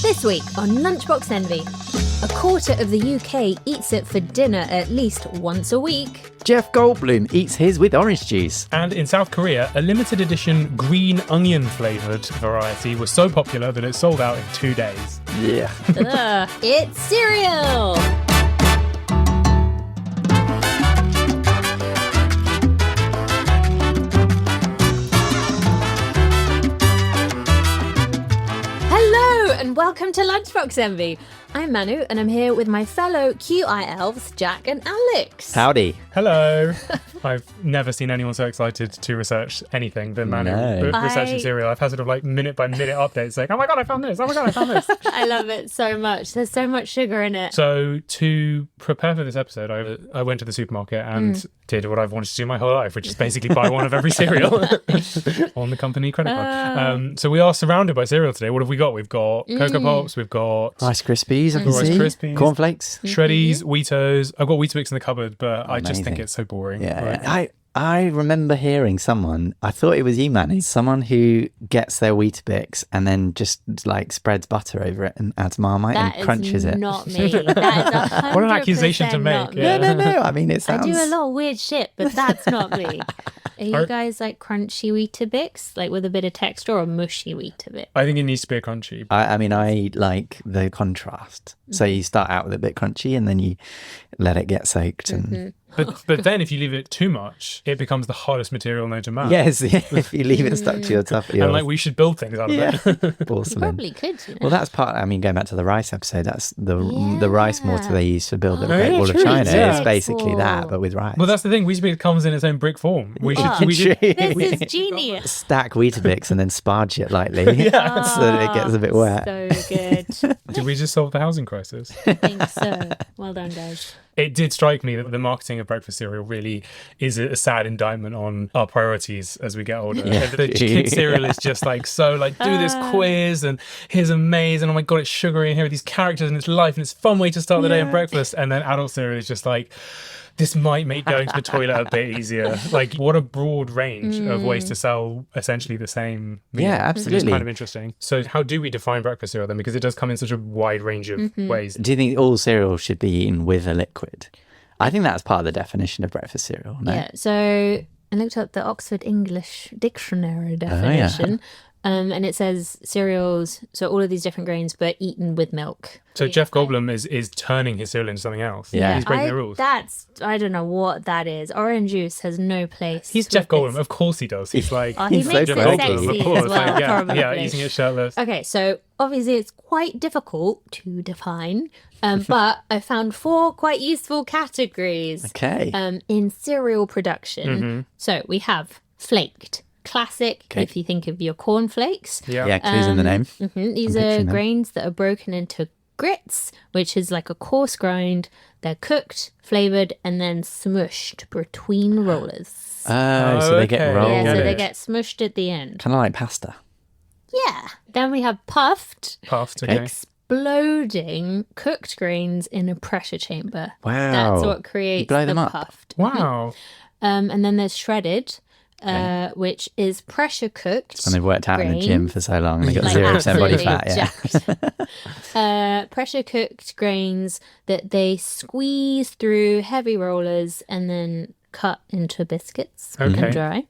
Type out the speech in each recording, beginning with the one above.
This week on Lunchbox Envy, a quarter of the UK eats it for dinner at least once a week. Jeff Goldblum eats his with orange juice. And in South Korea, a limited edition green onion flavoured variety was so popular that it sold out in 2 days. Yeah. It's cereal! Hello and welcome to Lunchbox Envy. I'm Manu and I'm here with my fellow QI elves, Jack and Alex. Howdy. Hello. I've never seen anyone so excited to research anything than Manu researching cereal. I've had sort of like minute by minute updates like, oh my god, I found this. Oh my god, I found this. I love it so much. There's so much sugar in it. So to prepare for this episode, I went to the supermarket and did what I've wanted to do my whole life, which is basically buy one of every cereal on the company credit card. So we are surrounded by cereal today. What have we got? We've got Cocoa Pops, we've got Rice Krispies, I can Rice see. Krispies. Cornflakes. Shreddies, Weetos. I've got Weetabix in the cupboard, but I just think Amazing. it's so boring. Yeah. Right? I remember hearing someone, I thought it was you, Manny, someone who gets their Weetabix and then just like spreads butter over it and adds Marmite and crunches it. That is not me. That is 100% What an accusation to make. not me. Yeah. No. I mean, it sounds... I do a lot of weird shit, but that's not me. Are you guys like crunchy Weetabix, like with a bit of texture, or mushy Weetabix? I think it needs to be a crunchy. I mean, I like the contrast. So you start out with a bit crunchy and then you let it get soaked. And But then if you leave it too much, it becomes the hardest material known to man. yes, if you leave it stuck to your top. And like we should build things out of it. Porcelain. Probably could, you know. Well, that's part. I mean, going back to the rice episode, that's the rice mortar they used to build the Great yeah, Wall true. of China. Yeah. It's basically that, but with rice. Well, that's the thing. Weetabix comes in its own brick form. We should This is genius. stack Weetabix and then sparge it lightly so that it gets a bit wet. So good. Did we just solve the housing crisis? I think so. Well done, guys. It did strike me that the marketing of breakfast cereal really is a sad indictment on our priorities as we get older. The kid cereal is just like, so like, do this quiz and here's a maze and oh my god, it's sugary and here are these characters and it's life and it's a fun way to start the day on breakfast. And then adult cereal is just like, this might make going to the toilet a bit easier. Like, what a broad range of ways to sell essentially the same meal. Yeah, Which is absolutely. kind of interesting. So how do we define breakfast cereal then? Because it does come in such a wide range of ways. Do you think all cereal should be eaten with a liquid? I think that's part of the definition of breakfast cereal. No? Yeah, so I looked up the Oxford English Dictionary definition. And it says cereals, so all of these different grains, but eaten with milk. So Jeff Goldblum is turning his cereal into something else. Yeah. He's breaking the rules. I don't know what that is. Orange juice has no place. He's with Jeff Goldblum. this. Of course he does. He's like, He He's makes so it funny. sexy of course. as well, Like, probably. yeah, eating it shirtless. Okay, so obviously it's quite difficult to define, but I found 4 quite useful categories Okay. in cereal production. So we have flaked. Classic, if you think of your cornflakes. Yeah, clues in the name. These I'm are picturing them. grains that are broken into grits, which is like a coarse grind. They're cooked, flavoured, and then smushed between rollers. Oh, so they get okay. rolled. Yeah, so get they it. get smushed at the end. Kind of like pasta. Yeah. Then we have puffed, Puffed, okay. exploding cooked grains in a pressure chamber. Wow. That's what You creates blow the them up. puffed. Wow. And then there's shredded, which is pressure cooked. And they've worked out in the gym grains. for so long and they got Like 0% body absolutely fat. Yeah. jacked. Pressure cooked grains that they squeeze through heavy rollers and then cut into biscuits Okay. and dry.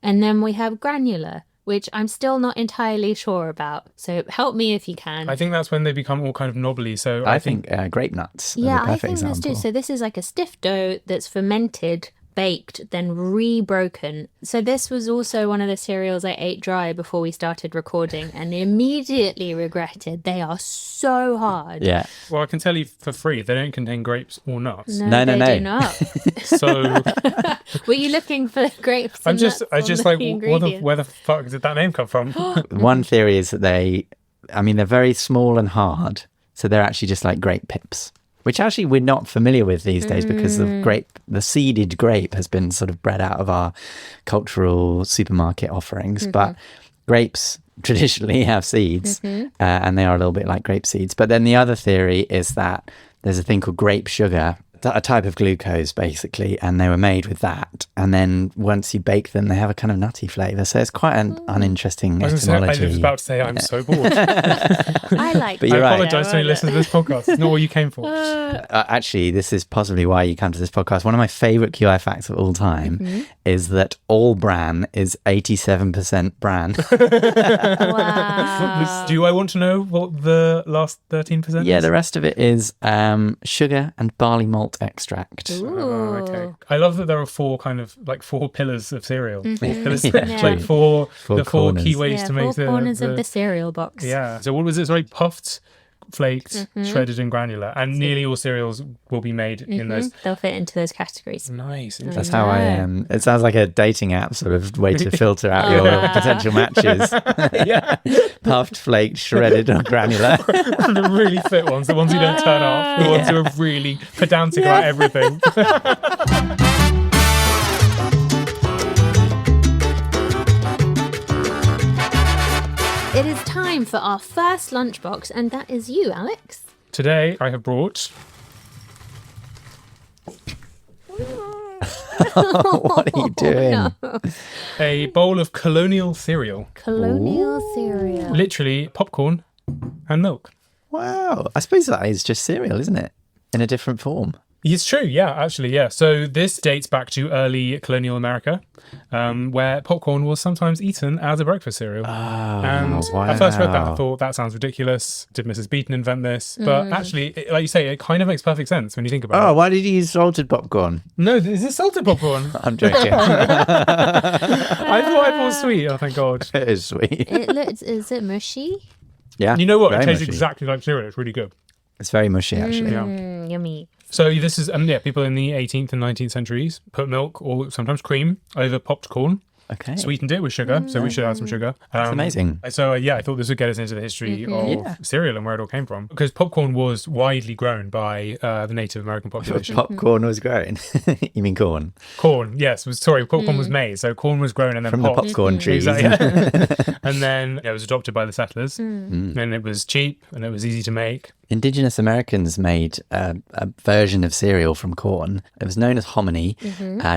And then we have granular, which I'm still not entirely sure about. So help me if you can. I think that's when they become all kind of knobbly. So I think grape nuts are the I perfect think example. that's too. So this is like a stiff dough that's fermented, baked, then rebroken. So this was also one of the cereals I ate dry before we started recording and immediately regretted. They are so hard. Yeah. well, I can tell you for free, they don't contain grapes or nuts. No, No. they do not. So Were you looking for grapes? I and just nuts on like, the where the fuck did that name come from? One theory is that they're very small and hard. So they're actually just like grape pips, which actually we're not familiar with these days because the seeded grape has been sort of bred out of our cultural supermarket offerings. But grapes traditionally have seeds and they are a little bit like grape seeds. But then the other theory is that there's a thing called grape sugar a type of glucose, basically, and they were made with that. And then once you bake them, they have a kind of nutty flavour. So it's quite an uninteresting etymology. I was about to say, I'm so bored. I like But I you're right. apologise to any listeners to this podcast. It's not what you came for. Actually, this is possibly why you come to this podcast. One of my favourite QI facts of all time is that all bran is 87% bran. Wow. Do I want to know what the last 13% Yeah, is? the rest of it is sugar and barley malt extract. Ooh. Oh, okay. I love that there are four pillars of cereal. Four pillars, Yeah. like four key corners. ways to make four corners of the cereal box. Yeah. So what was it? Sorry, puffed, flaked, shredded, and granular. And nearly all cereals will be made in those. They'll fit into those categories. Nice. That's Interesting. how I it sounds like a dating app sort of way to filter out your potential matches. Yeah. Puffed, flaked, shredded, or granular. The really fit ones, the ones you don't turn off, the ones who are really pedantic about everything. It is time for our first lunchbox, and that is you, Alex. Today I have brought What are you doing? a bowl of colonial cereal. Colonial cereal. Literally popcorn and milk. Wow. I suppose that is just cereal, isn't it? In a different form. It's true, yeah, actually, yeah. So this dates back to early colonial America, where popcorn was sometimes eaten as a breakfast cereal. And I first read that and thought, that sounds ridiculous. Did Mrs. Beaton invent this? But actually, like you say, it kind of makes perfect sense when you think about Oh, it. why did you use salted popcorn? No, is this salted popcorn? I'm joking. I thought it was sweet. Oh, thank God. It is sweet. It looks, is it mushy? Yeah. You know what? It very tastes mushy. exactly like cereal. It's really good. It's very mushy, actually. Yeah. Yummy. So this is, people in the 18th and 19th centuries put milk or sometimes cream over popped corn, Okay. sweetened it with sugar. So we should add some sugar. That's amazing. So I thought this would get us into the history of cereal and where it all came from. Because popcorn was widely grown by the Native American population. Popcorn was grown. You mean corn? Corn, yes. Popcorn was made. So corn was grown and then From the popped. popcorn trees. Exactly. And then it was adopted by the settlers. And it was cheap and it was easy to make. Indigenous Americans made a version of cereal from corn. It was known as hominy. I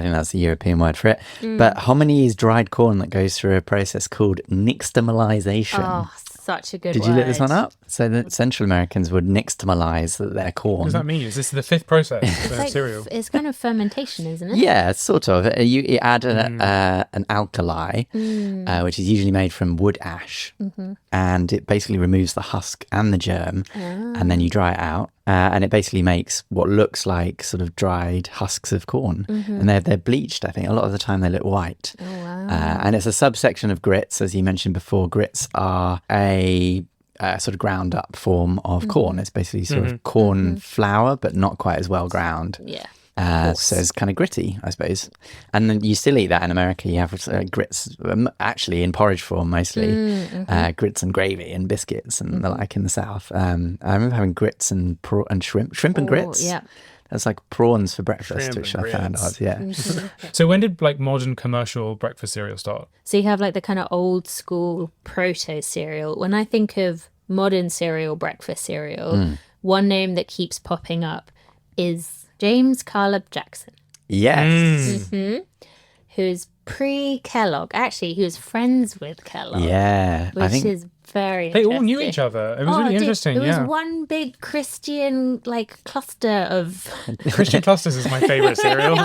think that's the European word for it. But hominy is dried corn that goes through a process called nixtamalization. Oh, such a good Did word. you look this one up? So the Central Americans would nixtamalize their corn. What does that mean? Is this the fifth process of Like, cereal? it's kind of fermentation, isn't it? Yeah, sort of. You add an alkali, which is usually made from wood ash, and it basically removes the husk and the germ, and then you dry it out, and it basically makes what looks like sort of dried husks of corn, and they're bleached. I think a lot of the time they look white, and it's a subsection of grits, as you mentioned before. Grits are a sort of ground up form of corn. It's basically sort of corn flour, but not quite as well ground. Yeah. So it's kind of gritty, I suppose. And then you still eat that in America. You have grits, actually in porridge form mostly, grits and gravy and biscuits and the like in the South. I remember having grits and shrimp and grits. Yeah. That's like prawns for breakfast, Shrimp which and I found grits. odd. Yeah. So when did modern commercial breakfast cereal start? So you have the kind of old school proto cereal. When I think of modern cereal, breakfast cereal, one name that keeps popping up is James Caleb Jackson, Yes. who's pre-Kellogg. Actually, he was friends with Kellogg. Yeah. Which I think is very They interesting. all knew each other. It was really dude, interesting. It was Yeah. one big Christian cluster of Christian Clusters is my favourite cereal.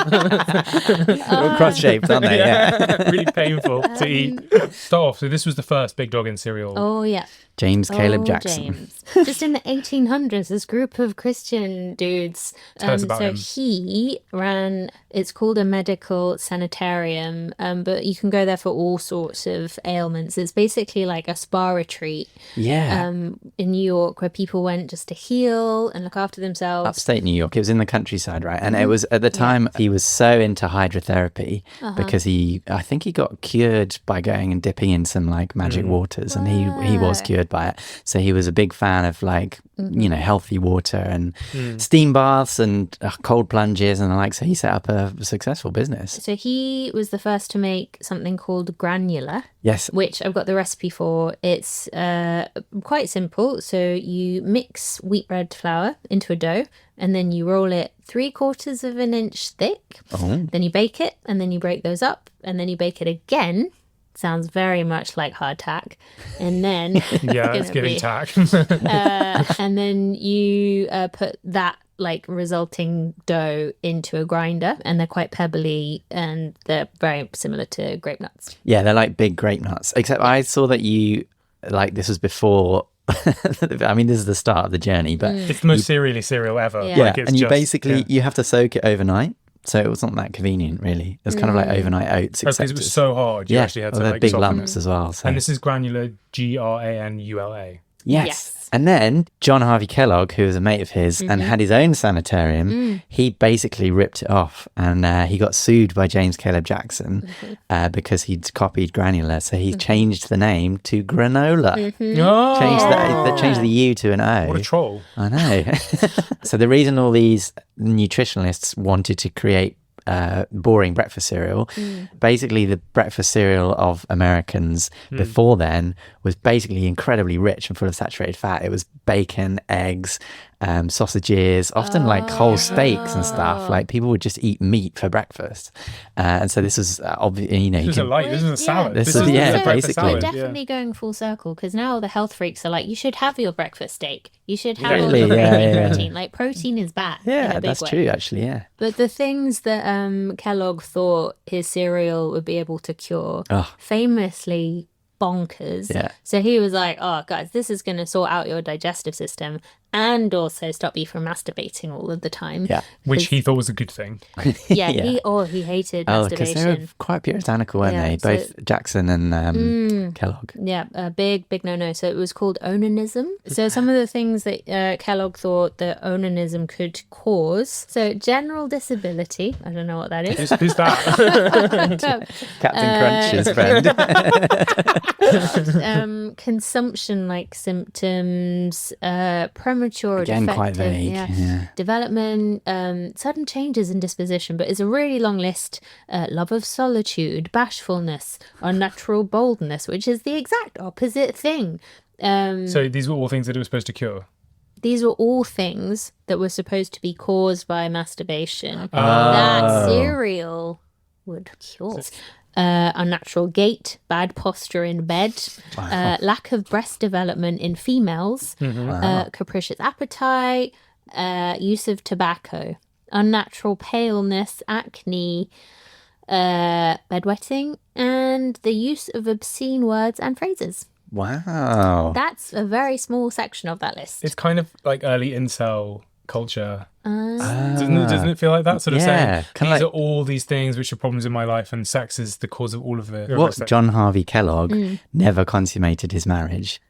cross-shaped, aren't they? Yeah. Really painful to eat. Start off. So this was the first big dog in cereal. oh yeah. James Caleb Oh, Jackson. James. Just in the 1800s, this group of Christian dudes. Tell us about so him. he ran, it's called a medical sanitarium, but you can go there for all sorts of ailments. It's basically like a spa retreat Yeah. in New York where people went just to heal and look after themselves. Upstate New York. It was in the countryside, right? And it was at the time he was so into hydrotherapy because I think he got cured by going and dipping in some magic waters, and he was cured by it. So he was a big fan fan of like, healthy water and steam baths and cold plunges and the like. So he set up a successful business. So he was the first to make something called granular. Yes. Which I've got the recipe for. It's quite simple. So you mix wheat bread flour into a dough, and then you roll it 3/4 of an inch thick. Oh. Then you bake it, and then you break those up, and then you bake it again. Sounds very much like hardtack. And then Yeah, it's giving tack. and then you put that like resulting dough into a grinder, and they're quite pebbly, and they're very similar to grape nuts. Yeah, they're like big grape nuts. Except I saw that this was before. I mean, this is the start of the journey, but it's the most cereal ever. Yeah. yeah, and you have to soak it overnight. So it wasn't that convenient, really. It was kind of like overnight oats. Because it was so hard, you actually had to they're like big soften lumps it. as well. So. And this is granular, GRANULA. Yes. And then John Harvey Kellogg, who was a mate of his and had his own sanitarium, he basically ripped it off, and he got sued by James Caleb Jackson because he'd copied granular. So he changed the name to granola. Oh, Changed the U to an O. what a troll. I know. So the reason all these nutritionalists wanted to create boring breakfast cereal, basically the breakfast cereal of Americans before then was basically incredibly rich and full of saturated fat. It was bacon, eggs, sausages, often like whole steaks and stuff. Like people would just eat meat for breakfast, and so this was obviously This is a salad. This This is- is yeah, a breakfast basically. salad. We're definitely going full circle, because now the health freaks are like, you should have your breakfast steak. You should have all Totally, your yeah. protein. Like protein is bad. in Yeah, a big that's way. true. Actually, yeah. But the things that Kellogg thought his cereal would be able to cure, Oh. famously bonkers. Yeah. So he was like, oh, guys, this is going to sort out your digestive system and also stop you from masturbating all of the time. Yeah. Which he thought was a good thing. Yeah, Yeah. he hated Oh, because they were masturbation. quite puritanical, weren't Yeah, they? so- Both Jackson and Kellogg. Yeah, a big no-no. So it was called onanism. So some of the things that Kellogg thought that onanism could cause. So general disability. I don't know what that is. Who's that? Captain Crunch's friend. Consumption-like symptoms, premature, Again, quite defective, vague. Yeah. development, sudden changes in disposition, but it's a really long list. Love of solitude, bashfulness, unnatural boldness, which is the exact opposite thing. So these were all things that it was supposed to cure. These were all things that were supposed to be caused by masturbation. That cereal would cure. Unnatural gait, bad posture in bed, lack of breast development in females, capricious appetite, use of tobacco, unnatural paleness, acne, bedwetting, and the use of obscene words and phrases. Wow. That's a very small section of that list. It's kind of like early incel culture. Doesn't it feel like that? Sort of Yeah, saying, kinda these like- are all these things which are problems in my life, and sex is the cause of all of it. What John Harvey Kellogg never consummated his marriage.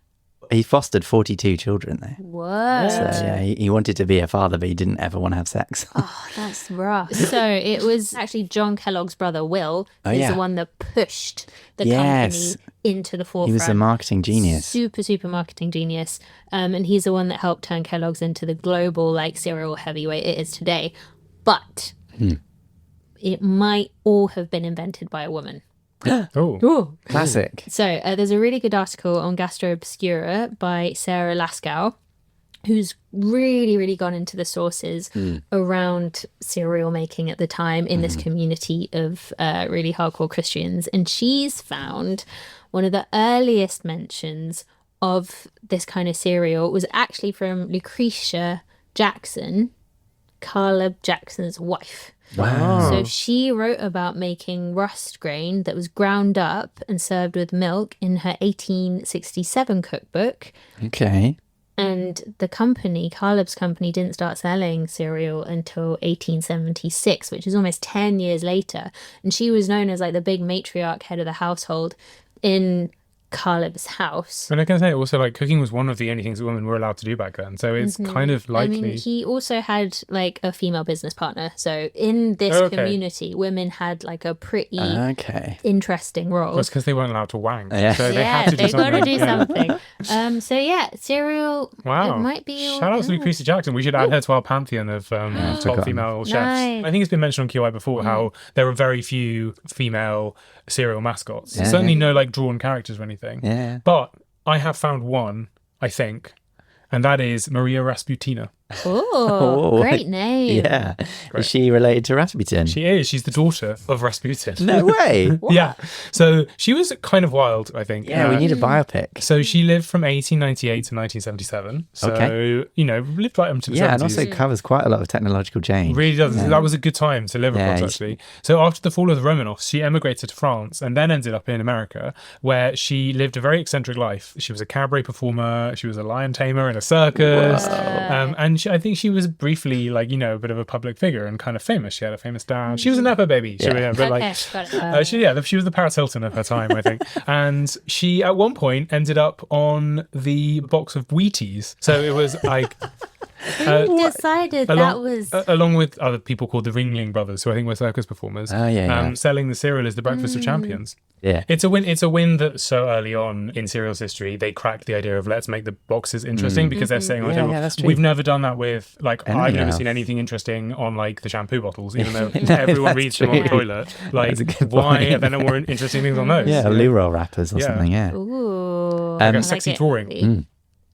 He fostered 42 children, though. What? So, yeah, he wanted to be a father, but he didn't ever want to have sex. Oh, that's rough. So it was actually John Kellogg's brother, Will, is yeah. the one that pushed the Yes. company into the forefront. He was a marketing genius. Super marketing genius. And he's the one that helped turn Kellogg's into the global like cereal heavyweight it is today. But it might all have been invented by a woman. Oh, Ooh. Classic. So there's a really good article on Gastro Obscura by Sarah Laskow, who's really gone into the sources around cereal making at the time in this community of really hardcore Christians. And she's found one of the earliest mentions of this kind of cereal was actually from Lucretia Jackson, Caleb Jackson's wife. Wow. So she wrote about making rust grain that was ground up and served with milk in her 1867 cookbook. Okay. And the company, Caleb's company, didn't start selling cereal until 1876, which is almost 10 years later. And she was known as like the big matriarch head of the household in Carla's house. And I can say also, like, cooking was one of the only things that women were allowed to do back then. So it's kind of likely. I mean, he also had like a female business partner. So in this community, women had like a pretty interesting role. Well, it's because they weren't allowed to wang. Yeah. So they had to do they something. got to do something. So yeah, cereal. Wow. It might be. Shout out to Lucretia Jackson. We should add her to our pantheon of top female chefs. Nice. I think it's been mentioned on QI before how there are very few female cereal mascots. Certainly no like drawn characters or anything. Yeah. But I have found one, I think, and that is Maria Rasputina. Oh, great name. Yeah. Great. Is she related to Rasputin? She is. She's the daughter of Rasputin. No way. Yeah. So she was kind of wild, I think. Yeah, we need a biopic. So she lived from 1898 to 1977. So, you know, lived right up to the 70s. And also covers quite a lot of technological change. Really does. That was a good time to live across, actually. So after the fall of the Romanovs, she emigrated to France and then ended up in America, where she lived a very eccentric life. She was a cabaret performer. She was a lion tamer in a circus. And I think she was briefly, like, you know, a bit of a public figure and kind of famous. She had a famous dad. She was a Nepo baby. She, but like, she was the Paris Hilton of her time, I think. And she, at one point, ended up on the box of Wheaties. So it was like... Who decided that was... along with other people called the Ringling Brothers, who I think were circus performers, selling the cereal as the breakfast of champions. Yeah. It's a win that so early on in cereal's history, they cracked the idea of let's make the boxes interesting because they're saying on the table, that's true. we've never done that with, like, I've never seen anything interesting on, like, the shampoo bottles, even though everyone reads them on the toilet. Like, why are there no more interesting things on those? Yeah, loo roll wrappers or something, Ooh. Like a sexy drawing.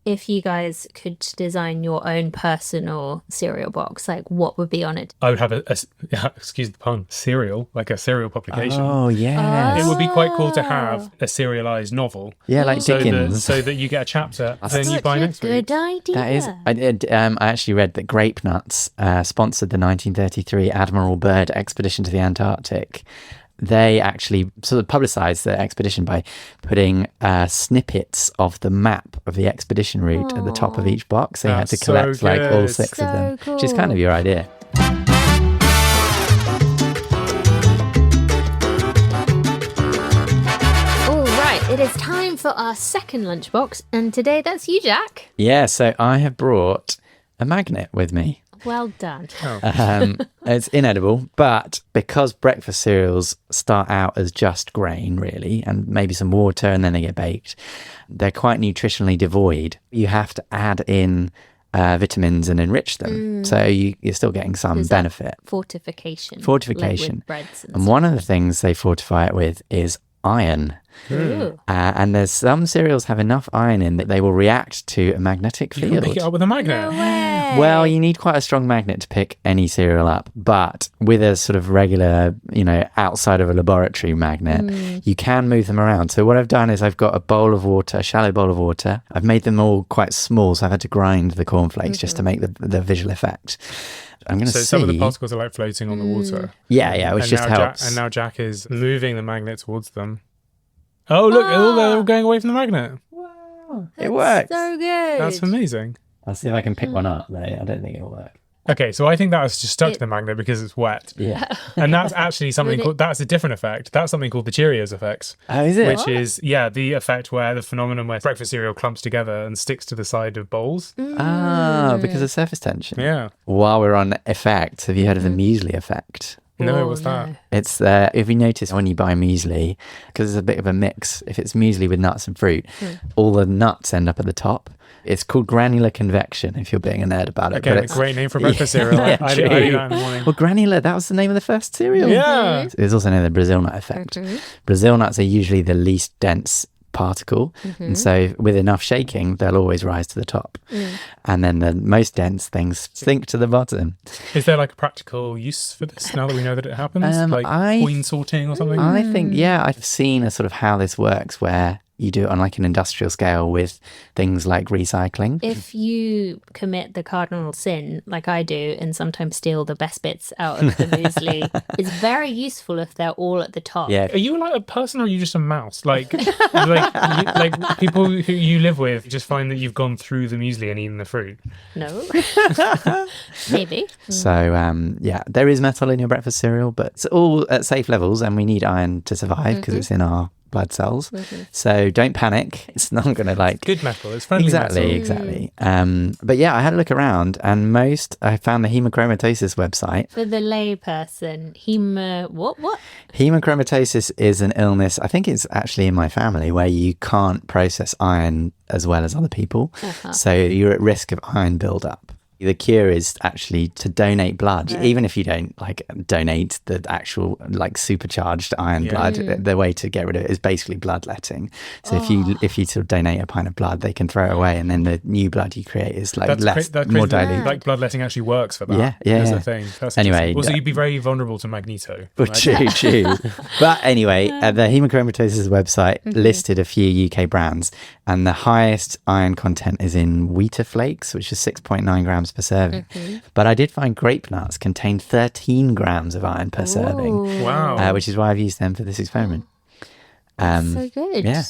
If you guys could design your own personal cereal box, like what would be on it? I would have excuse the pun, cereal, like a serial publication. Oh, yeah. It would be quite cool to have a serialized novel. Yeah, like Dickens. So that you get a chapter, then you buy next week. Good idea. That is, I actually read that Grape Nuts sponsored the 1933 Admiral Byrd expedition to the Antarctic. They actually sort of publicised the expedition by putting snippets of the map of the expedition route at the top of each box. They had to collect like all six of them, which is kind of your idea. All right, it is time for our second lunchbox, and today that's you, Jack. Yeah, so I have brought a magnet with me. Well done. It's inedible, but because breakfast cereals start out as just grain, really, and maybe some water, and then they get baked, they're quite nutritionally devoid. You have to add in vitamins and enrich them. So you're still getting some benefit. Fortification. Like with breads and one of the things they fortify it with is iron. And there's some cereals have enough iron in that they will react to a magnetic field. You can pick it up with a magnet. No way. Well, you need quite a strong magnet to pick any cereal up, but with a sort of regular, you know, outside of a laboratory magnet, you can move them around. So what I've done is I've got a bowl of water, a shallow bowl of water. I've made them all quite small, so I've had to grind the cornflakes just to make the visual effect. I'm going to see. Some of the particles are like floating on the water. Yeah, which just helps. And now Jack is moving the magnet towards them. Oh, look, they're all going away from the magnet. Wow. It works. So good. That's amazing. I'll see if I can pick one up, though. I don't think it'll work. Okay, so I think that was just stuck to the magnet because it's wet. Yeah. And that's actually something called, that's a different effect. That's something called the Cheerios effect. Oh, is it? Which is, the effect where the phenomenon where breakfast cereal clumps together and sticks to the side of bowls. Because of surface tension. Yeah. While we're on effects, have you heard of the muesli effect? No, what's that? It's if you notice when you buy muesli, because it's a bit of a mix, if it's muesli with nuts and fruit, all the nuts end up at the top. It's called granular convection, if you're being a nerd about it. Okay, but a great name for breakfast cereal. I do that in the morning. Well, granular, that was the name of the first cereal. Yeah. There's also known as the Brazil nut effect. Brazil nuts are usually the least dense particle, and so with enough shaking they'll always rise to the top, and then the most dense things sink to the bottom. Is there like a practical use for this now that we know that it happens, like coin sorting or something? I think I've seen a sort of how this works where you do it on like an industrial scale with things like recycling. If you commit the cardinal sin, like I do, and sometimes steal the best bits out of the muesli, it's very useful if they're all at the top. Yeah. Are you like a person or are you just a mouse? Like people who you live with just find that you've gone through the muesli and eaten the fruit? No. Maybe. So, there is metal in your breakfast cereal, but it's all at safe levels and we need iron to survive because it's in our blood cells. So don't panic. It's not going to like... Good metal. It's friendly metal. Exactly. But yeah, I had a look around and I found the hemochromatosis website. For the lay person, what? Hemochromatosis is an illness, I think it's actually in my family, where you can't process iron as well as other people. So you're at risk of iron buildup. The cure is actually to donate blood, even if you don't like donate the actual like supercharged iron blood. The way to get rid of it is basically bloodletting. So if you sort of donate a pint of blood, they can throw it away, and then the new blood you create is like more diluted. Like bloodletting actually works for that. Yeah. That's the thing. That's anyway, also you'd be very vulnerable to magneto. True. But anyway, the hemochromatosis website listed a few UK brands, and the highest iron content is in Wheater flakes, which is 6.9 grams per serving. But I did find grape nuts contain 13 grams of iron per serving. Wow. Which is why I've used them for this experiment. So good. Yeah.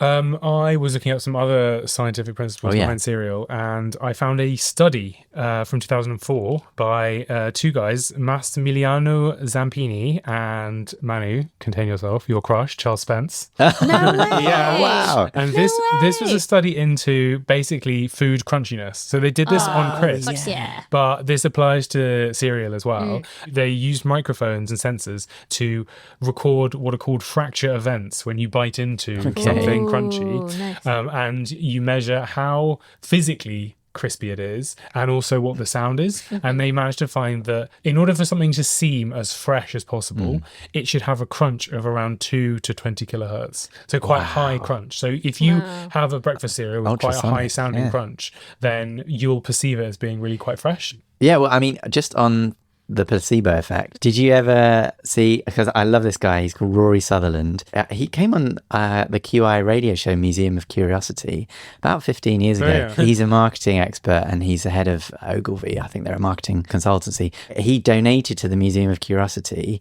I was looking at some other scientific principles behind cereal, and I found a study from 2004 by two guys, Massimiliano Zampini and Manu, contain yourself, your crush, Charles Spence. No way. Yeah. Wow. And this was a study into basically food crunchiness. So they did this on crisps, but this applies to cereal as well. They used microphones and sensors to record what are called fracture events when you bite into something crunchy. Nice. And you measure how physically crispy it is and also what the sound is. And they managed to find that in order for something to seem as fresh as possible, it should have a crunch of around 2 to 20 kilohertz. So quite high crunch. So if you have a breakfast cereal with quite a high sounding crunch, then you'll perceive it as being really quite fresh. Yeah, well, I mean, just on the placebo effect. Did you ever see, because I love this guy, he's called Rory Sutherland. He came on the QI radio show Museum of Curiosity about 15 years ago. He's a marketing expert and he's the head of Ogilvy. I think they're a marketing consultancy. He donated to the Museum of Curiosity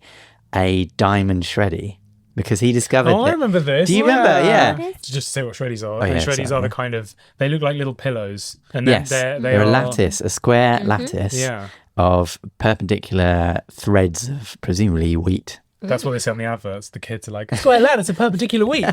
a Diamond Shreddie. Because he discovered I remember this. Do you remember? Yeah. Just to say what Shreddies are. Shreddies are the kind of, they look like little pillows. And then they're a lattice, a square lattice of perpendicular threads of presumably wheat. That's what they say on the adverts. The kids are like, square lattice of perpendicular wheat.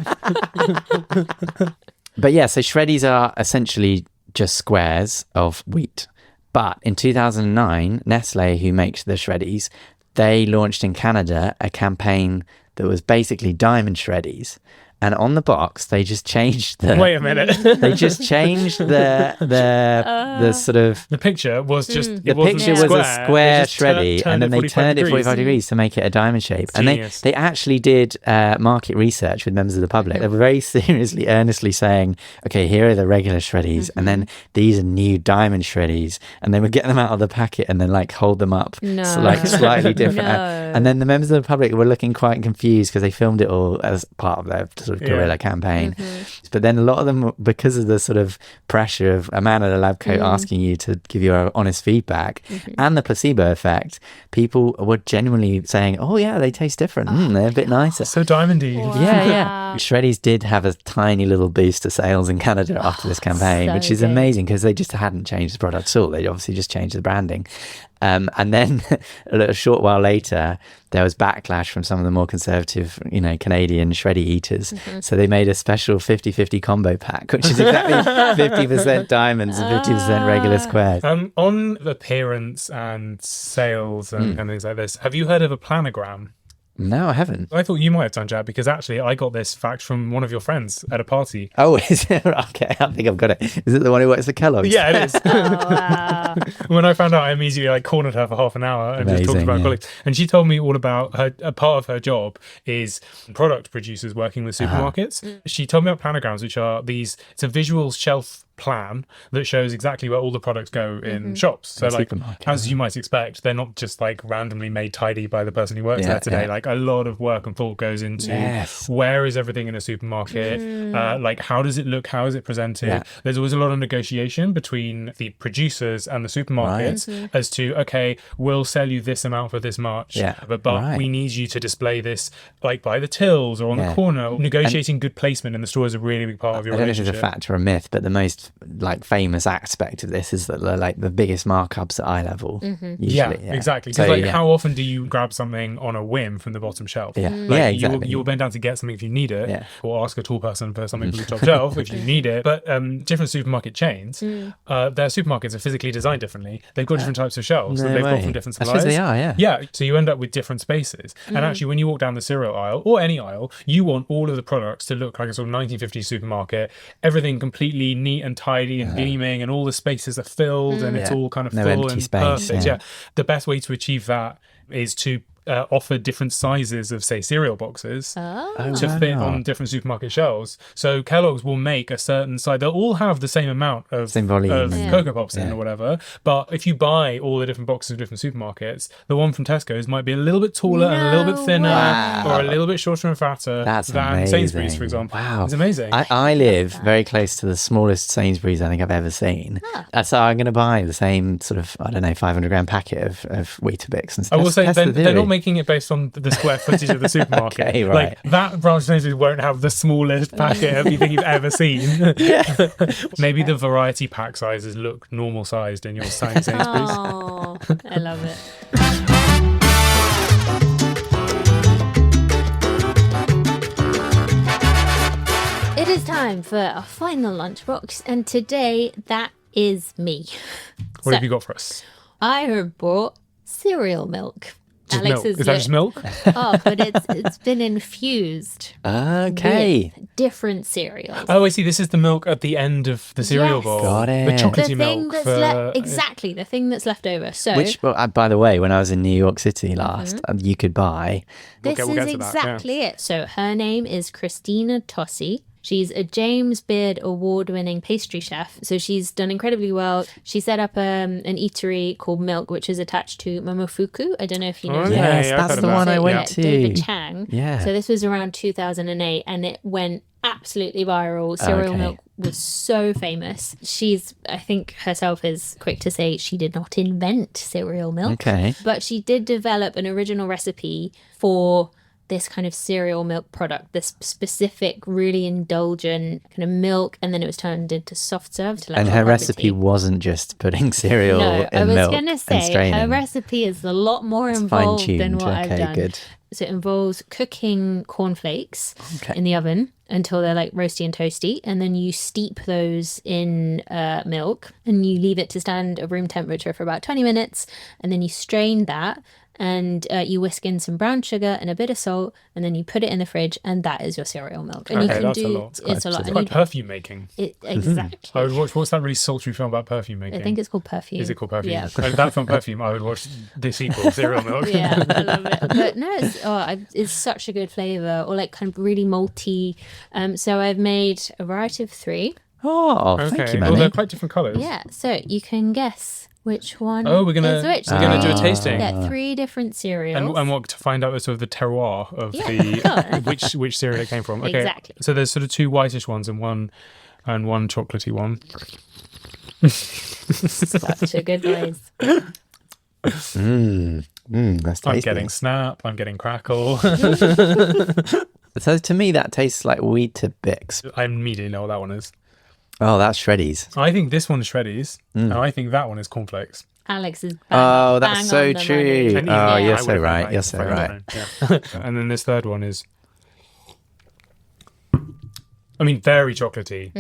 But yeah, so Shreddies are essentially just squares of wheat. But in 2009, Nestle, who makes the Shreddies, they launched in Canada a campaign that was basically Diamond Shreddies. And on the box, they just changed the... Wait a minute. They just changed the sort of... The picture was just... The picture was a square Shreddie, and then they turned it 45 degrees to make it a diamond shape. Genius. And they actually did market research with members of the public. They were very seriously, earnestly saying, okay, here are the regular Shreddies, and then these are new Diamond Shreddies. And they would get them out of the packet and then like hold them up slightly different. And then the members of the public were looking quite confused because they filmed it all as part of their sort of guerrilla campaign. But then a lot of them, because of the sort of pressure of a man in a lab coat asking you to give you honest feedback and the placebo effect, people were genuinely saying, oh yeah, they taste different. They're a bit nicer. So diamondy. Wow. Yeah. Shreddies did have a tiny little boost to sales in Canada after this campaign, which is amazing because they just hadn't changed the product at all. They obviously just changed the branding. And then a short while later, there was backlash from some of the more conservative, Canadian Shreddie eaters. So they made a special 50-50 combo pack, which is exactly 50% diamonds and 50% regular squares. On appearance and sales and things like this, have you heard of a planogram? No, I haven't. I thought you might have done, Jack, because actually I got this fact from one of your friends at a party. Oh, is it? Okay, I think I've got it. Is it the one who works at Kellogg's? Yeah, it is. Oh, wow. When I found out, I immediately cornered her for half an hour and just talked about colleagues. And she told me all about a part of her job is product producers working with supermarkets. She told me about planograms, which are it's a visual shelf plan that shows exactly where all the products go in shops. So like, as you might expect, they're not just like randomly made tidy by the person who works there today. Like a lot of work and thought goes into where is everything in a supermarket, like how does it look, how is it presented. There's always a lot of negotiation between the producers and the supermarkets as to, okay, we'll sell you this amount for this much, but we need you to display this like by the tills or on the corner. Negotiating good placement in the store is a really big part of your relationship. I don't know if it's a fact or a myth, but the most most like famous aspect of this is that they're like the biggest markups at eye level. Usually. Yeah, exactly. So, Because how often do you grab something on a whim from the bottom shelf? Yeah, Like, exactly. You'll bend down to get something if you need it, Yeah. or ask a tall person for something from the top shelf if you need it. But different supermarket chains, their supermarkets are physically designed differently. They've got different types of shelves that No they've got way. from different I suppliers. suppose they are, yeah. Yeah, so you end up with different spaces. And actually, when you walk down the cereal aisle or any aisle, you want all of the products to look like a sort of 1950s supermarket. Everything completely neat and tidy and gleaming, and all the spaces are filled, and it's all kind of No full empty and space, perfect. yeah. The best way to achieve that is to offer different sizes of, say, cereal boxes to fit on different supermarket shelves. So Kellogg's will make a certain size. They'll all have the same amount of Same volume of and- Cocoa Pops in or whatever. But if you buy all the different boxes of different supermarkets, the one from Tesco's might be a little bit taller and a little bit thinner, or a little bit shorter and fatter That's than amazing. Sainsbury's, for example. Wow. It's amazing. I live very close to the smallest Sainsbury's I think I've ever seen. So I'm going to buy the same sort of, 500 gram packet of Weetabix. And I will say test they're the not theory. making it based on the square footage of the supermarket. Okay, right. Like that branch of Sainsbury's won't have the smallest packet of anything you've ever seen. Maybe the variety pack sizes look normal sized in your Sainsbury's. Oh, I love it. It is time for our final lunchbox, and today that is me. What have you got for us? I have brought cereal milk. Just milk. Is that just milk? Oh, but it's been infused Okay. with different cereals. Oh, I see. This is the milk at the end of the cereal Yes. bowl. Got it. The The chocolatey thing milk. that's for- exactly the thing that's left over. So Which, by the way, when I was in New York City last, you could buy. this we'll is get to that, exactly it. So her name is Christina Tossi. She's a James Beard award-winning pastry chef, so she's done incredibly well. She set up an eatery called Milk, which is attached to Momofuku. I don't know if you know. Oh, that. yeah, Yes, I've that's heard the of one that. I went Yeah. to. David Chang. Yeah. So this was around 2008, and it went absolutely viral. Cereal Okay. Milk was so famous. She's, I think, herself is quick to say she did not invent cereal milk. Okay. But she did develop an original recipe for this kind of cereal milk product, this specific, really indulgent kind of milk, and then it was turned into soft serve to And her recipe wasn't just putting cereal No, I in was milk going to and say straining. her recipe is a lot more involved than fine-tuned. what I've Okay, done. good. So it involves cooking cornflakes Okay. in the oven until they're like roasty and toasty, and then you steep those in milk and you leave it to stand at room temperature for about 20 minutes, and then you strain that. And you whisk in some brown sugar and a bit of salt, and then you put it in the fridge, and that is your cereal milk. And you Okay, can that's do a lot. it's a lot. It's And quite you, perfume making. exactly. I would watch. What's that really sultry film about perfume making? I think it's called Perfume. Is it called Perfume? Yeah. That film Perfume. I would watch the sequel, Cereal Milk. Yeah, I love it. But no, it's such a good flavor, or like kind of really malty. So I've made a variety of 3. Oh, Okay. thank you, Well, Manny. they're quite different colours. Yeah, so you can guess which one. Oh, we're gonna is which. we're gonna do a tasting. Yeah, 3 different cereals. And what to find out the sort of the terroir of Yeah, the which cereal it came from. Okay. Exactly. So there's sort of 2 whitish ones and one chocolatey one. Such a good noise. That's tasty. I'm getting snap. I'm getting crackle. So to me, that tastes like Weetabix. I immediately know what that one is. Oh, that's Shreddies. I think this one is Shreddies, and I think that one is cornflakes. Alex is Oh, that's bang so on the true. money. And Oh, even you're I so would've right. been You're so if I right. had known. Yeah. And then this third one is, I mean, very chocolatey.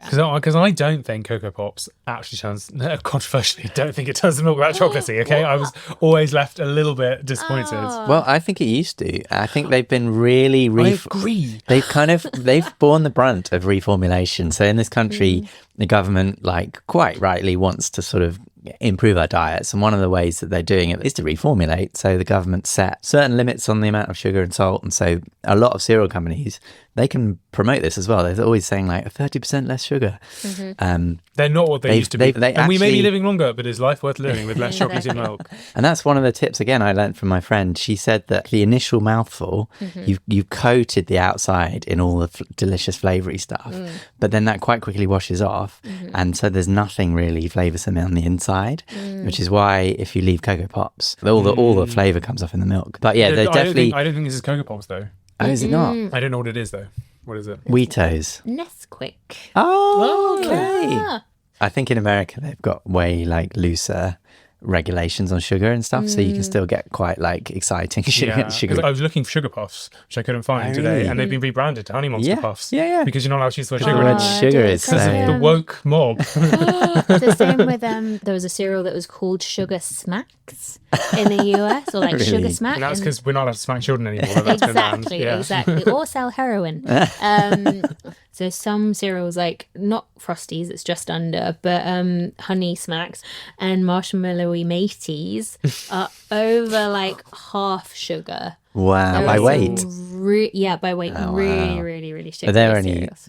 Because I don't think Cocoa Pops actually turns, controversially, don't think it turns the milk that chocolatey, okay? I was always left a little bit disappointed. Well, I think it used to. I think they've been really I agree. they've borne the brunt of reformulation. So in this country, the government, like quite rightly, wants to sort of improve our diets, and one of the ways that they're doing it is to reformulate. So the government set certain limits on the amount of sugar and salt, and so a lot of cereal companies, they can promote this as well. They're always saying like 30% less sugar. They're not what they used to be. they And we may be actually- living longer, but is life worth living with less chocolatey milk? And that's one of the tips, again, I learned from my friend. She said that the initial mouthful, you've coated the outside in all the delicious flavoury stuff, but then that quite quickly washes off. And so there's nothing really flavoursome on the inside, which is why if you leave Cocoa Pops, all the flavour comes off in the milk. But yeah, they're definitely... I don't think this is Cocoa Pops, though. Oh, is it not? I don't know what it is, though. What is it? Wheatos. Nesquik. Oh, okay. Ah. I think in America they've got way like looser regulations on sugar and stuff, so you can still get quite like exciting Yeah, sugar. 'cause I was looking for sugar puffs, which I couldn't find Oh, today, really? and they've been rebranded to Honey Monster Yeah, Puffs. yeah. Because you're not allowed to use the word The sugar word anymore. sugar I is don't so... The woke mob. The same with there was a cereal that was called Sugar Smacks in the US, or like Really? Sugar Smack. And that's in- because we're not allowed to smack children anymore. That's been banned. Exactly, Yeah. exactly. Or sell heroin. So some cereals, like not Frosties, it's just under, but Honey Smacks and Marshmallowy Mateys are over like half sugar. Wow, There by are weight. some yeah, by weight. Oh, really, wow. really, really But sugary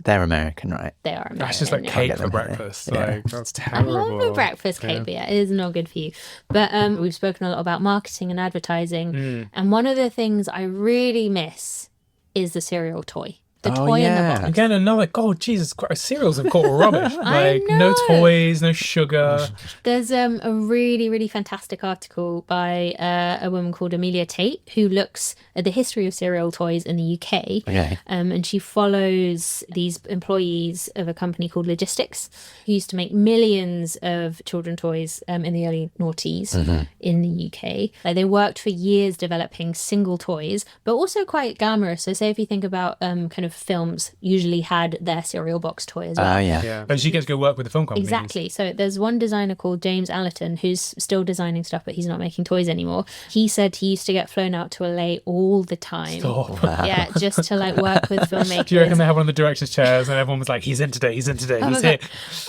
they're American, right? They are American. That's just like yeah. cake get for them here. breakfast. Yeah. Like, that's I terrible. love a breakfast cake, but yeah, it is not good for you. But we've spoken a lot about marketing and advertising, and one of the things I really miss is the cereal toy. The Oh, toy in the yeah. box. Again, another, God, Jesus Christ, cereals have got rubbish. I Like, no know. toys, no sugar. There's a really, really fantastic article by a woman called Amelia Tate, who looks at the history of cereal toys in the UK. Okay. And she follows these employees of a company called Logistics, who used to make millions of children toys in the early noughties in the UK. Like, they worked for years developing single toys, but also quite glamorous. So say if you think about kind of films, usually had their cereal box toy as well. Oh, yeah. Yeah. And she gets to go work with the film companies. Exactly. So there's one designer called James Allerton who's still designing stuff, but he's not making toys anymore. He said he used to get flown out to LA all the time. Stop. Yeah, just to like work with filmmakers. Do you reckon they have one of the director's chairs and everyone was like, he's in today, he's Oh he's my here.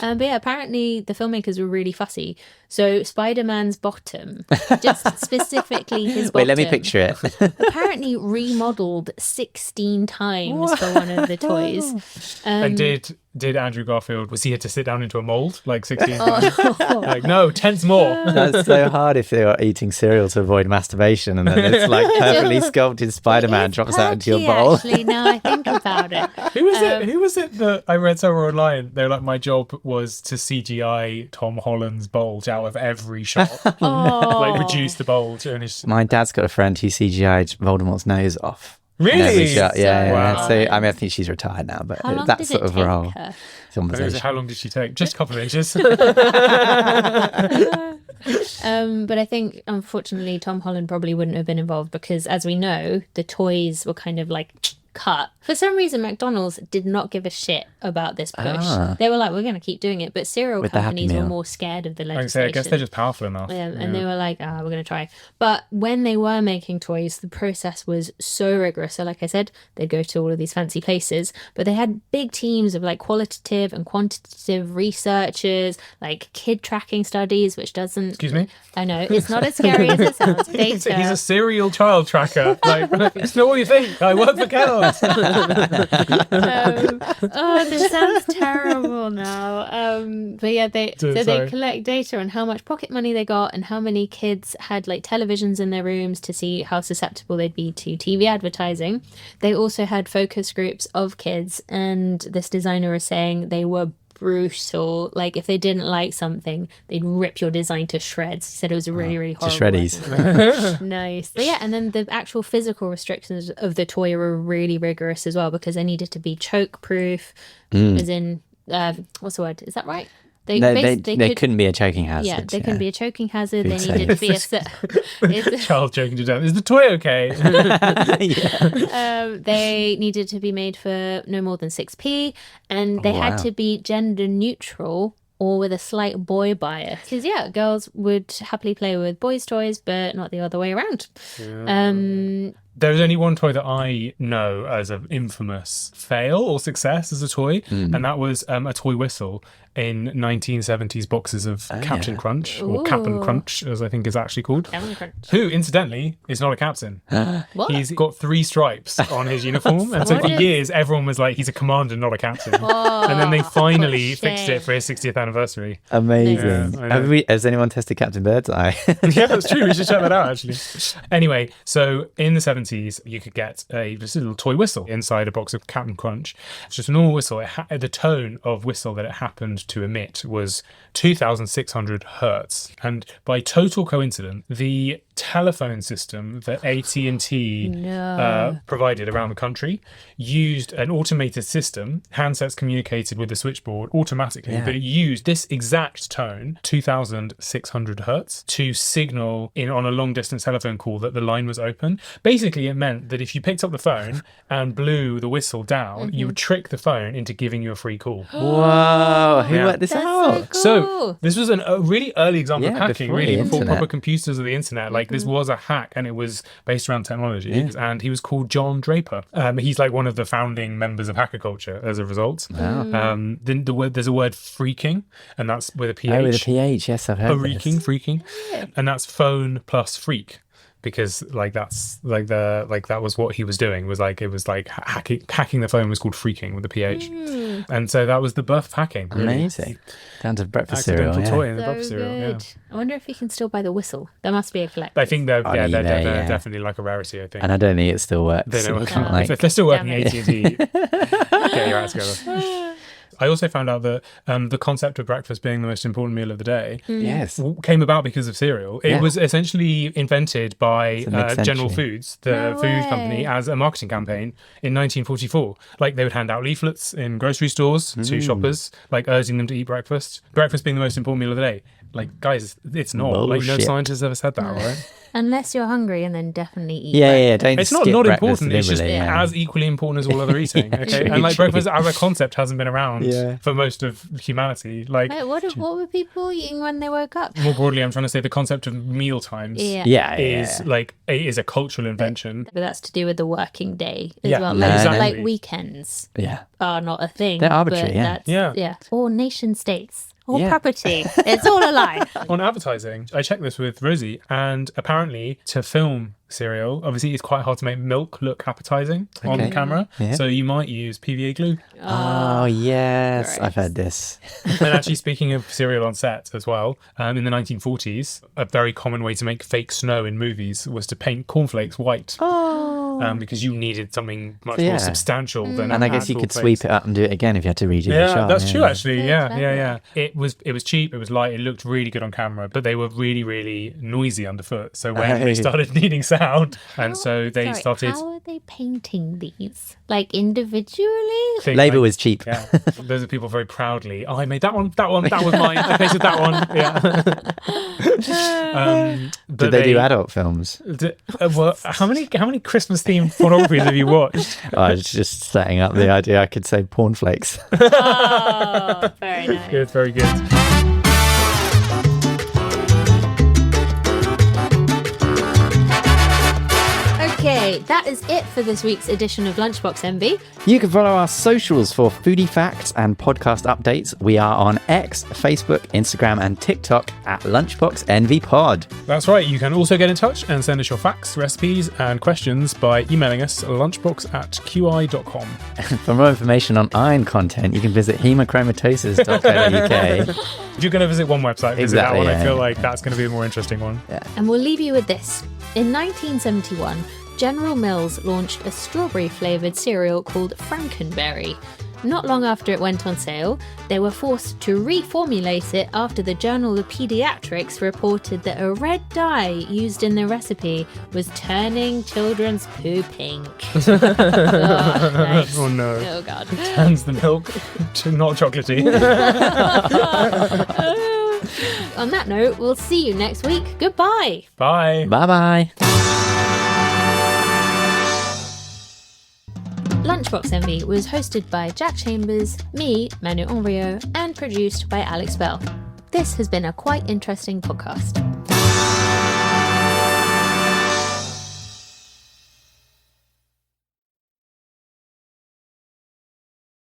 God. But yeah, apparently the filmmakers were really fussy. So Spider-Man's bottom, just specifically his bottom. Wait, let me picture it. Apparently remodeled 16 times for one of the toys. And did Andrew Garfield, was he had to sit down into a mould like 16 times? Like, no, 10's more. That's so hard if they are eating cereal to avoid masturbation, and then it's like perfectly sculpted Spider-Man drops out into your Perky, bowl. Actually, now I think about it. Who was it that I read somewhere online? They're like, my job was to CGI Tom Holland's bulge out of every shot. Like, reduce the bulge. And it's My dad's got a friend who CGI'd Voldemort's nose off. really? Every shot. Yeah. Wow. So I mean, I think she's retired now, but How long that did sort it of take role. her? Conversation. How long did she take? Just a couple of inches. But I think, unfortunately, Tom Holland probably wouldn't have been involved because, as we know, the toys were kind of like cut. For some reason, McDonald's did not give a shit about this push. Ah. They were like, we're going to keep doing it. But cereal With the Happy companies were Meal. more scared of the I legislation. guess they're just powerful enough. And they were like, we're going to try. But when they were making toys, the process was so rigorous. So like I said, they'd go to all of these fancy places, but they had big teams of like qualitative and quantitative researchers, like kid tracking studies, which doesn't... Excuse me? I know, it's not as scary as it sounds. He's Data. a serial child tracker. Like, it's not what you think. I work for Kellogg's. This sounds terrible now. But yeah, they Sorry. collect data on how much pocket money they got and how many kids had like televisions in their rooms to see how susceptible they'd be to TV advertising. They also had focus groups of kids, and this designer was saying they were brutal. Like, if they didn't like something, they'd rip your design to shreds. He said it was a really, really To horrible. shreddies. Nice. But yeah, and then the actual physical restrictions of the toy were really rigorous as well, because they needed to be choke proof, as in, what's the word? Is that right? No, they could, couldn't be a choking hazard. yeah, they couldn't be a choking hazard. Food They needed to be a Child joking to death. Is the toy okay? they needed to be made for no more than 6p, and they had wow. to be gender neutral or with a slight boy bias. Because yeah, girls would happily play with boys' toys, but not the other way around. There's only one toy that I know as an infamous fail or success as a toy, and that was a toy whistle in 1970s boxes of Captain Crunch, or Cap'n Crunch, as I think is actually called. Cap'n Crunch. Who, incidentally, is not a captain. What? He's got 3 stripes on his uniform, and so What for is- years everyone was like, he's a commander, not a captain. And then they finally fixed it for his 60th anniversary. Amazing. Yeah, I know. Has anyone tested Captain Birdseye? Yeah, that's true. We should check that out, actually. Anyway, so in the 70s, you could get just a little toy whistle inside a box of Captain Crunch. It's just a normal whistle. The tone of whistle that it happened to emit was 2,600 hertz. And by total coincidence, the telephone system that AT&T provided around the country used an automated system. Handsets communicated with the switchboard automatically, but it used this exact tone, 2,600 hertz, to signal on a long distance telephone call that the line was open. Basically, it meant that if you picked up the phone and blew the whistle down, you would trick the phone into giving you a free call. Whoa, who worked this out? So this was a really early example of hacking, before internet. proper computers or the internet. Like this was a hack, and it was based around technology. And he was called John Draper. He's like one of the founding members of hacker culture as a result. Wow. Then there's a word freaking, and that's with a PH. Oh, with a PH, yes, I've heard Freaking, and that's phone plus freak. Because that was what he was doing, was like, it was like hacking the phone was called freaking with a PH. And so that was the birth of hacking. Really. Amazing. Down to breakfast cereal. Accidental toy in the So breakfast cereal. Yeah. good. I wonder if you can still buy the whistle. There must be a collector. I think they're eBay, definitely like a rarity, I think. And I don't think it still works. They don't work. Like, If they're still working Damn it. AT&T, get your act together. I also found out that the concept of breakfast being the most important meal of the day yes. came about because of cereal. It was essentially invented by mid-century. General Foods, the food company, as a marketing campaign in 1944. Like they would hand out leaflets in grocery stores to shoppers, like urging them to eat breakfast. Breakfast being the most important meal of the day. Like, guys, it's not. Like, no Bullshit. scientist ever said that, right? Unless you're hungry, and then definitely eat. Yeah, don't It's skip not breakfast important. It's just deliberately, as equally important as all other eating. Okay, True, and like true. breakfast as a concept hasn't been around for most of humanity. Like Wait, what were people eating when they woke up? more broadly, I'm trying to say the concept of meal times Yeah. is like it is a cultural invention. But that's to do with the working day as Yeah, well. no, Like, no. like weekends Yeah. are not a thing. They're arbitrary, but yeah. That's, Yeah. Or nation states. Or Yeah. property. It's all a lie. On advertising, I checked this with Rosie, and apparently to film cereal, obviously it's quite hard to make milk look appetizing on Okay. camera. Yeah. So you might use PVA glue. Oh, yes. gross. I've heard this. And actually, speaking of cereal on set as well, in the 1940s, a very common way to make fake snow in movies was to paint cornflakes white. Because you needed something much more substantial than. And I guess you could sweep it up and do it again if you had to redo the shot. That's true. Actually, Yeah, yeah. It was cheap. It was light. It looked really good on camera, but they were really, really noisy underfoot. So when they started needing sound, and so they started. How are they painting these? Like individually? think, Labour like, was cheap. Yeah, those are people very proudly. Oh, I made that one. That was mine. I painted that one. Yeah. Did they do adult films? Well, how many Christmas themed pornographies have you watched? I was just setting up the idea I could say cornflakes. Oh, very nice. Good, very good. Okay, that is it for this week's edition of Lunchbox Envy. You can follow our socials for foodie facts and podcast updates. We are on X, Facebook, Instagram, and TikTok at Lunchbox Envy Pod. That's right. You can also get in touch and send us your facts, recipes, and questions by emailing us lunchbox@qi.com. For more information on iron content, you can visit hemochromatosis.co.uk. If you're going to visit one website, visit Exactly, that one. I yeah. feel like that's going to be the more interesting one. And we'll leave you with this. In 1971, General Mills launched a strawberry-flavoured cereal called Frankenberry. Not long after it went on sale, they were forced to reformulate it after the Journal of Pediatrics reported that a red dye used in the recipe was turning children's poo pink. Oh, nice. Oh no. Oh, God. Turns the milk to not chocolatey. On that note, we'll see you next week. Goodbye. Bye. Bye-bye. Lunchbox Envy was hosted by Jack Chambers, me, Manu Henriot, and produced by Alex Bell. This has been a quite interesting podcast.